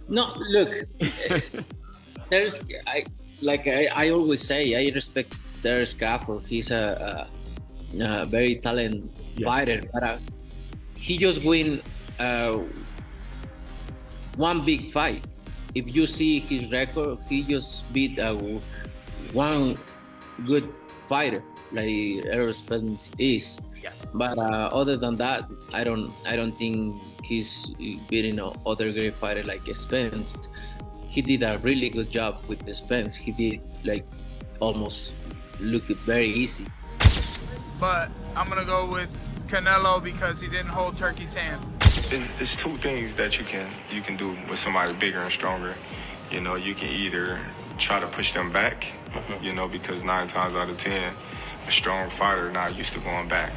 No, look, there's I always say I respect Terence Crawford. He's a very talented Yeah. fighter, but he just win uh, one big fight. If you see his record, he just beat one good fighter like Errol Spence is. Yeah. But other than that, I don't think he's beating other great fighter like Spence. He did a really good job with the Spence. He did like almost look very easy. But I'm gonna go with Canelo because he didn't hold Turkey's hand. It's two things that you can do with somebody bigger and stronger. You know, you can either try to push them back, you know, because 9 times out of 10, a strong fighter not used to going back.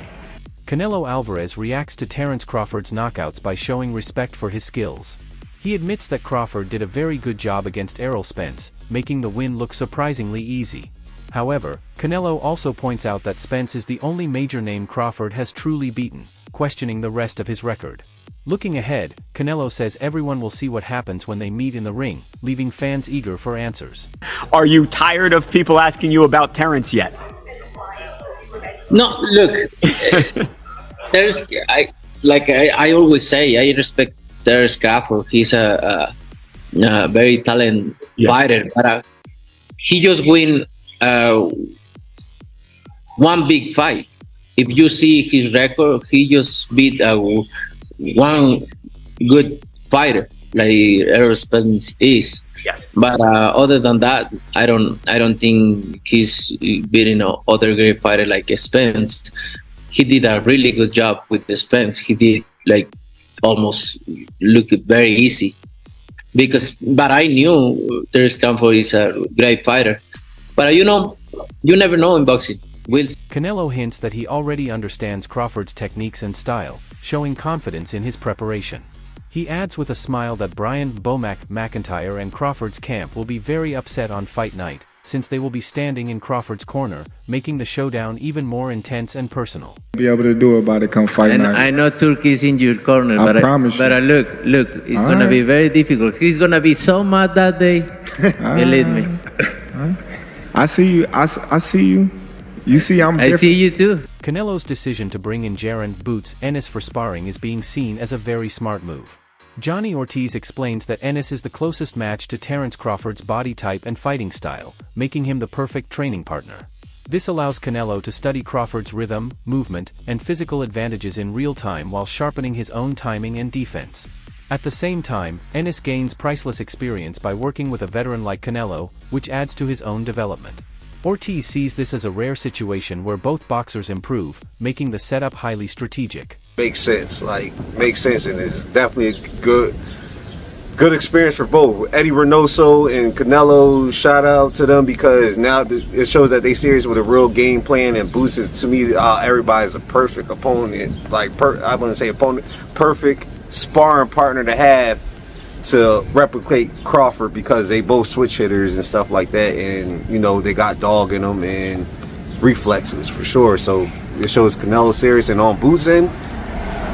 Canelo Álvarez reacts to Terence Crawford's knockouts by showing respect for his skills. He admits that Crawford did a very good job against Errol Spence, making the win look surprisingly easy. However, Canelo also points out that Spence is the only major name Crawford has truly beaten, questioning the rest of his record. Looking ahead, Canelo says everyone will see what happens when they meet in the ring, leaving fans eager for answers. Are you tired of people asking you about Terence yet? No, look, there's I always say I respect Terence Crawford. He's a very talented fighter, but he just win one big fight. If you see his record, he just beat one good fighter like Errol Spence is. Yes. But other than that, I don't think he's beating other great fighter like Spence. He did a really good job with the Spence. He did like almost look very easy but I knew Terence Crawford is a great fighter. But you never know in boxing. Canelo hints that he already understands Crawford's techniques and style, showing confidence in his preparation. He adds with a smile that Brian "Bomac" McIntyre and Crawford's camp will be very upset on fight night, since they will be standing in Crawford's corner, making the showdown even more intense and personal. Be able to do about it come fight And night. I know Turkey is in your corner, I promise you. but look, it's gonna be very difficult. He's gonna be so mad that day. Believe me. I see you. I see you. You see I'm I different. see you too. Canelo's decision to bring in Jaron "Boots" Ennis for sparring is being seen as a very smart move. Johnny Ortiz explains that Ennis is the closest match to Terence Crawford's body type and fighting style, making him the perfect training partner. This allows Canelo to study Crawford's rhythm, movement, and physical advantages in real time while sharpening his own timing and defense. At the same time, Ennis gains priceless experience by working with a veteran like Canelo, which adds to his own development. Ortiz sees this as a rare situation where both boxers improve, making the setup highly strategic. Makes sense, and it's definitely a good experience for both. Eddie Reynoso and Canelo, shout out to them because now it shows that they serious with a real game plan, and Boots is, to me, everybody's a perfect opponent. I wouldn't say opponent, perfect sparring partner to have to replicate Crawford because they both switch hitters and stuff like that, and they got dog in them and reflexes for sure. So it shows Canelo serious, and on Boots end,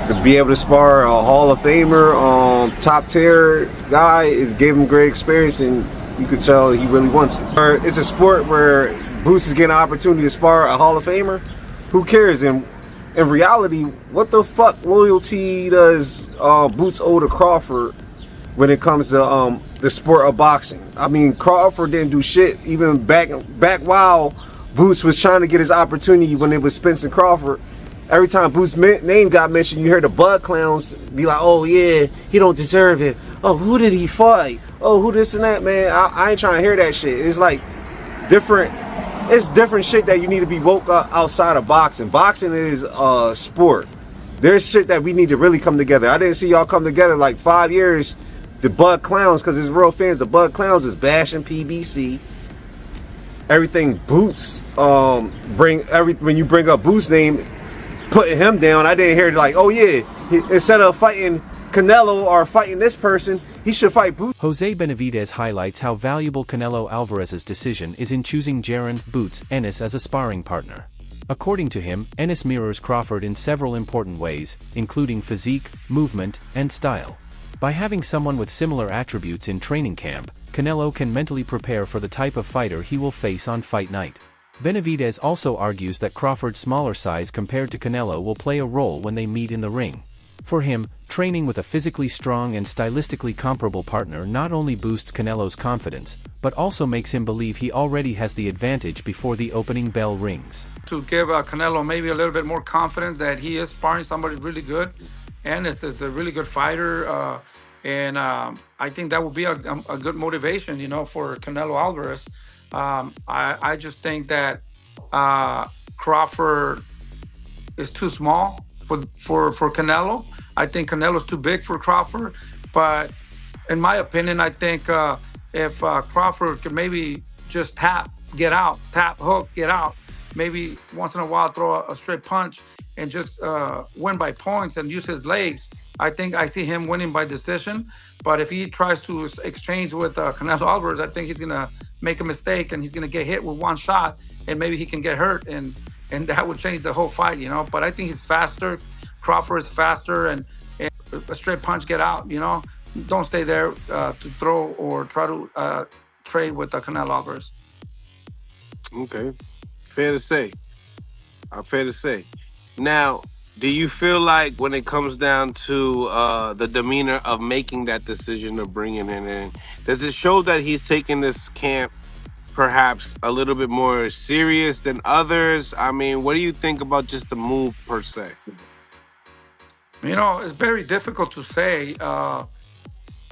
to be able to spar a Hall of Famer, top tier guy is giving him great experience, and you could tell he really wants it. It's a sport where Boots is getting an opportunity to spar a Hall of Famer. Who cares? And in reality, what the fuck loyalty does Boots owe to Crawford when it comes to the sport of boxing? I mean, Crawford didn't do shit even back while Boots was trying to get his opportunity when it was Spence and Crawford. Every time Boots' name got mentioned, you heard the Bud Clowns be like, "Oh yeah, he don't deserve it. Oh, who did he fight? Oh, who this and that, man." I ain't trying to hear that shit. It's like different. It's different shit that you need to be woke up outside of boxing. Boxing is a sport. There's shit that we need to really come together. I didn't see y'all come together like 5 years. The Bud Clowns, because it's real fans. The Bud Clowns is bashing PBC. Everything Boots when you bring up Boots' name, putting him down. I didn't hear like, oh yeah, instead of fighting Canelo or fighting this person, he should fight Boots. Jose Benavidez highlights how valuable Canelo Álvarez's decision is in choosing Jaron "Boots" Ennis as a sparring partner. According to him, Ennis mirrors Crawford in several important ways, including physique, movement, and style. By having someone with similar attributes in training camp, Canelo can mentally prepare for the type of fighter he will face on fight night. Benavidez also argues that Crawford's smaller size compared to Canelo will play a role when they meet in the ring. For him, training with a physically strong and stylistically comparable partner not only boosts Canelo's confidence, but also makes him believe he already has the advantage before the opening bell rings. To give Canelo maybe a little bit more confidence that he is sparring somebody really good, and is a really good fighter, and I think that would be a good motivation, for Canelo Álvarez. I just think that Crawford is too small for Canelo. I think Canelo's too big for Crawford, but in my opinion, I think if Crawford could maybe just tap, hook, get out, maybe once in a while throw a straight punch and just win by points and use his legs, I think I see him winning by decision. But if he tries to exchange with Canelo Álvarez, I think he's going to make a mistake and he's going to get hit with one shot and maybe he can get hurt and that would change the whole fight, But I think he's faster. Crawford is faster and a straight punch, get out, Don't stay there to throw or try to trade with Canelo Álvarez. Okay. Fair to say. Fair to say. Now, do you feel like when it comes down to the demeanor of making that decision of bringing it in, does it show that he's taking this camp perhaps a little bit more serious than others? I mean, what do you think about just the move per se? It's very difficult to say.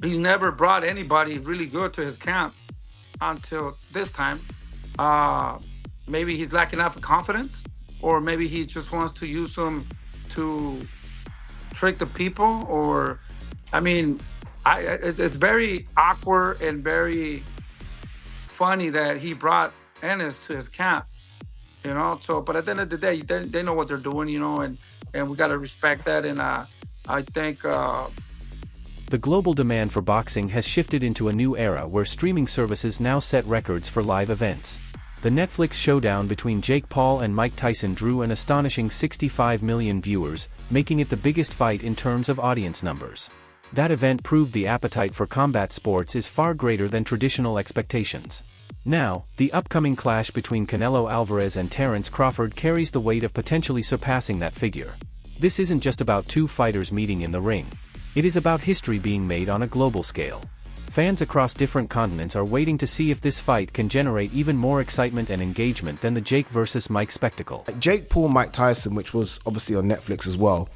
He's never brought anybody really good to his camp until this time. Maybe he's lacking enough confidence, or maybe he just wants to use them to trick the people, or, it's very awkward and very funny that he brought Ennis to his camp, So, but at the end of the day, they know what they're doing, and we got to respect that. And I think the global demand for boxing has shifted into a new era where streaming services now set records for live events. The Netflix showdown between Jake Paul and Mike Tyson drew an astonishing 65 million viewers, making it the biggest fight in terms of audience numbers. That event proved the appetite for combat sports is far greater than traditional expectations. Now, the upcoming clash between Canelo Álvarez and Terence Crawford carries the weight of potentially surpassing that figure. This isn't just about two fighters meeting in the ring. It is about history being made on a global scale. Fans across different continents are waiting to see if this fight can generate even more excitement and engagement than the Jake versus Mike spectacle. Jake Paul, Mike Tyson, which was obviously on Netflix as well,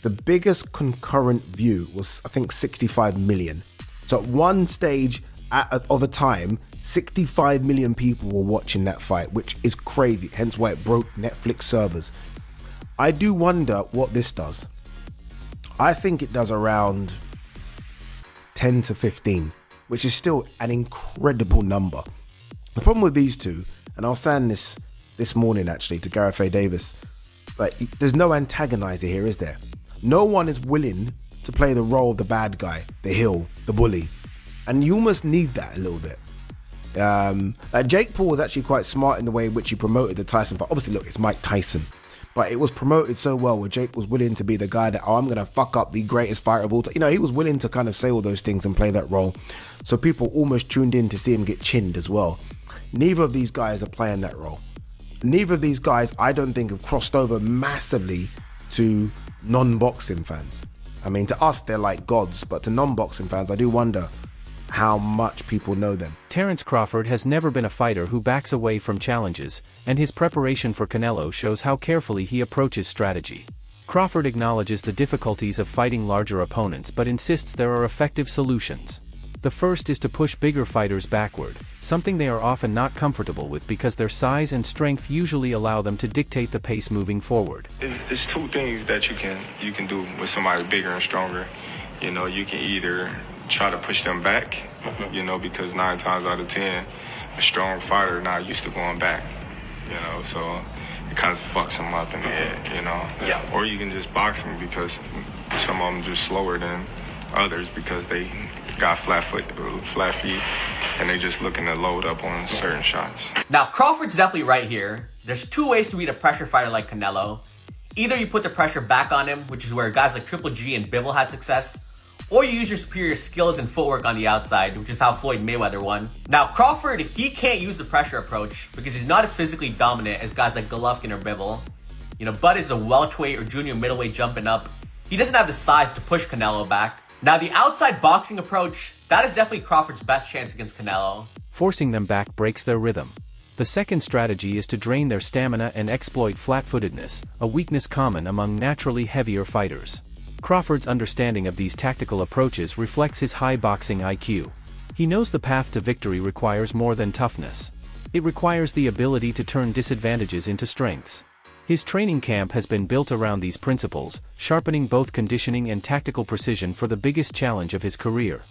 the biggest concurrent view was, I think, 65 million. So at one stage of a time, 65 million people were watching that fight, which is crazy, hence why it broke Netflix servers. I do wonder what this does. I think it does around 10 to 15, which is still an incredible number. The problem with these two, and I was saying this morning actually to Gareth A. Davis, like, there's no antagonizer here, is there? No one is willing to play the role of the bad guy, the heel, the bully. And you almost need that a little bit. Jake Paul was actually quite smart in the way in which he promoted the Tyson fight. Obviously, look, it's Mike Tyson. But it was promoted so well where Jake was willing to be the guy that, I'm going to fuck up the greatest fighter of all time. He was willing to kind of say all those things and play that role. So people almost tuned in to see him get chinned as well. Neither of these guys are playing that role. Neither of these guys, I don't think, have crossed over massively to non-boxing fans. I mean, to us, they're like gods. But to non-boxing fans, I do wonder how much people know them. Terence Crawford has never been a fighter who backs away from challenges, and his preparation for Canelo shows how carefully he approaches strategy. Crawford acknowledges the difficulties of fighting larger opponents but insists there are effective solutions. The first is to push bigger fighters backward, something they are often not comfortable with because their size and strength usually allow them to dictate the pace moving forward. It's two things that you can do with somebody bigger and stronger. You can either try to push them back, because 9 times out of 10, a strong fighter not used to going back, so it kind of fucks them up in the head, Yeah. Or you can just box them because some of them just slower than others because they got flat feet, and they just looking to load up on certain shots. Now, Crawford's definitely right here. There's two ways to beat a pressure fighter like Canelo. Either you put the pressure back on him, which is where guys like Triple G and Bivol had success, or you use your superior skills and footwork on the outside, which is how Floyd Mayweather won. Now, Crawford, he can't use the pressure approach because he's not as physically dominant as guys like Golovkin or Bivol. You know, Bud is a welterweight or junior middleweight jumping up. He doesn't have the size to push Canelo back. Now, the outside boxing approach, that is definitely Crawford's best chance against Canelo. Forcing them back breaks their rhythm. The second strategy is to drain their stamina and exploit flat-footedness, a weakness common among naturally heavier fighters. Crawford's understanding of these tactical approaches reflects his high boxing IQ. He knows the path to victory requires more than toughness. It requires the ability to turn disadvantages into strengths. His training camp has been built around these principles, sharpening both conditioning and tactical precision for the biggest challenge of his career.